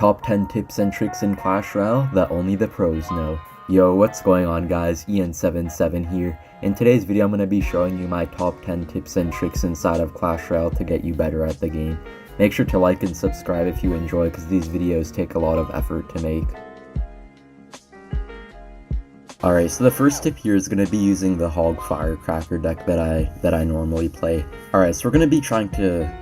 Top 10 tips and tricks in Clash Royale that only the pros know. Yo, what's going on guys, Ian77 here. In today's video I'm going to be showing you my top 10 tips and tricks inside of Clash Royale to get you better at the game. Make sure to like and subscribe if you enjoy, because these videos take a lot of effort to make. Alright, so the first tip here is going to be using the Hog Firecracker deck that I normally play. Alright, so we're going to be trying to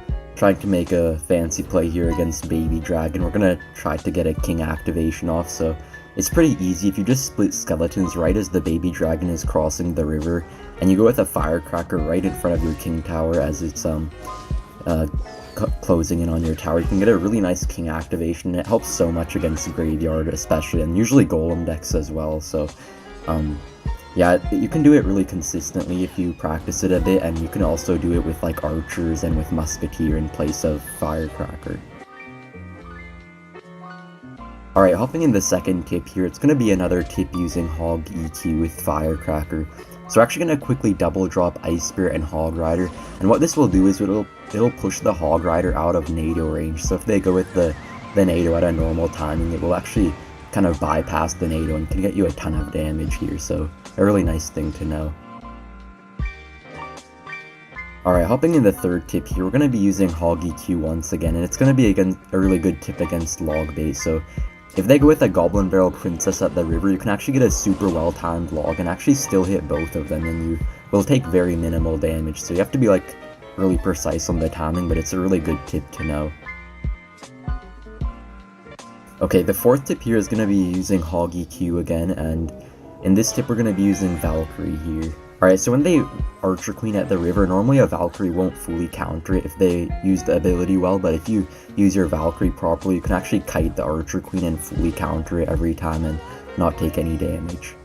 make a fancy play here against Baby Dragon. We're going to try to get a King activation off, so it's pretty easy. If you just split skeletons right as the Baby Dragon is crossing the river, and you go with a Firecracker right in front of your King Tower as it's closing in on your tower, you can get a really nice King activation. It helps so much against Graveyard especially, and usually Golem decks as well, so yeah, you can do it really consistently if you practice it a bit, and you can also do it with like archers and with Musketeer in place of Firecracker. Alright, hopping in the second tip here, it's going to be another tip using Hog EQ with Firecracker. So we're actually going to quickly double drop Ice Spirit and Hog Rider, and what this will do is it'll push the Hog Rider out of NATO range. So if they go with the NATO at a normal timing, it will actually kind of bypass the NATO and can get you a ton of damage here, so a really nice thing to know. Alright, hopping in the third tip here, we're going to be using Hog EQ once again, and it's going to be a really good tip against log bait. So if they go with a Goblin Barrel Princess at the river, you can actually get a super well-timed log and actually still hit both of them, and you will take very minimal damage. So you have to be like really precise on the timing, but it's a really good tip to know. Okay, the fourth tip here is going to be using Hog EQ again, and in this tip we're going to be using Valkyrie here. Alright, so when they Archer Queen at the river, normally a Valkyrie won't fully counter it if they use the ability well, but if you use your Valkyrie properly, you can actually kite the Archer Queen and fully counter it every time and not take any damage.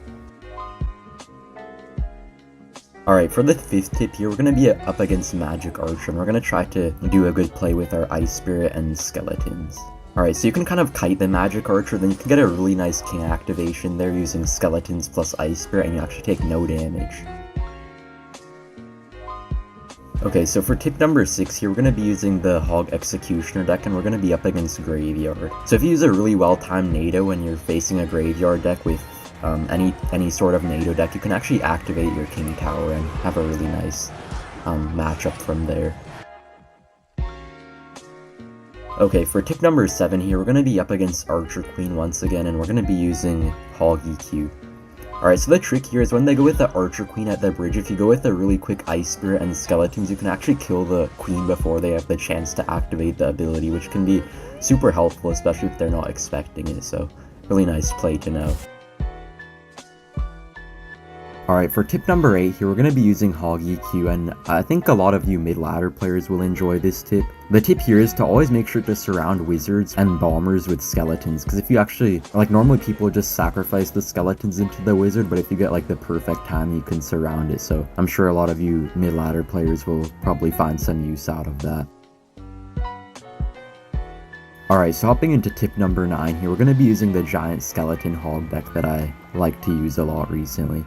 Alright, for the fifth tip here, we're going to be up against Magic Archer, and we're going to try to do a good play with our Ice Spirit and Skeletons. Alright, so you can kind of kite the Magic Archer, then you can get a really nice King activation there using Skeletons plus Ice Spirit, and you actually take no damage. Okay, so for tip number 6 here, we're going to be using the Hog Executioner deck, and we're going to be up against Graveyard. So if you use a really well-timed NATO and you're facing a Graveyard deck with any sort of NATO deck, you can actually activate your King Tower and have a really nice matchup from there. Okay, for tip number 7 here, we're going to be up against Archer Queen once again, and we're going to be using Hog EQ. Alright, so the trick here is when they go with the Archer Queen at the bridge, if you go with a really quick Ice Spirit and Skeletons, you can actually kill the Queen before they have the chance to activate the ability, which can be super helpful, especially if they're not expecting it, so really nice play to know. Alright, for tip number 8 here, we're going to be using Hog EQ, and I think a lot of you mid-ladder players will enjoy this tip. The tip here is to always make sure to surround wizards and bombers with skeletons, because if you actually, like normally people just sacrifice the skeletons into the wizard, but if you get like the perfect time, you can surround it, so I'm sure a lot of you mid-ladder players will probably find some use out of that. Alright, so hopping into tip number 9 here, we're going to be using the Giant Skeleton Hog deck that I like to use a lot recently.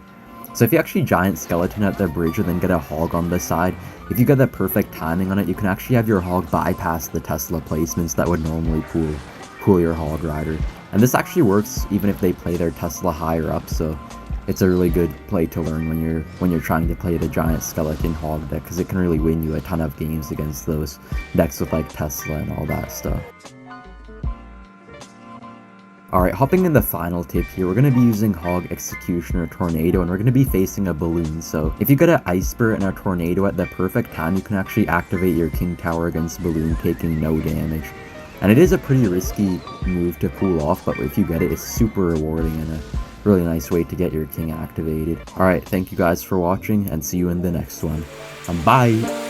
So if you actually Giant Skeleton at the bridge and then get a Hog on the side, if you get the perfect timing on it, you can actually have your Hog bypass the Tesla placements that would normally pull your Hog Rider. And this actually works even if they play their Tesla higher up, so it's a really good play to learn when you're trying to play the Giant Skeleton Hog deck, because it can really win you a ton of games against those decks with like Tesla and all that stuff. Alright, hopping in the final tip here, we're going to be using Hog Executioner Tornado, and we're going to be facing a Balloon. So if you get an Ice Spirit and a Tornado at the perfect time, you can actually activate your King Tower against Balloon, taking no damage. And it is a pretty risky move to pull off, but if you get it, it's super rewarding and a really nice way to get your King activated. Alright, thank you guys for watching, and see you in the next one. Bye!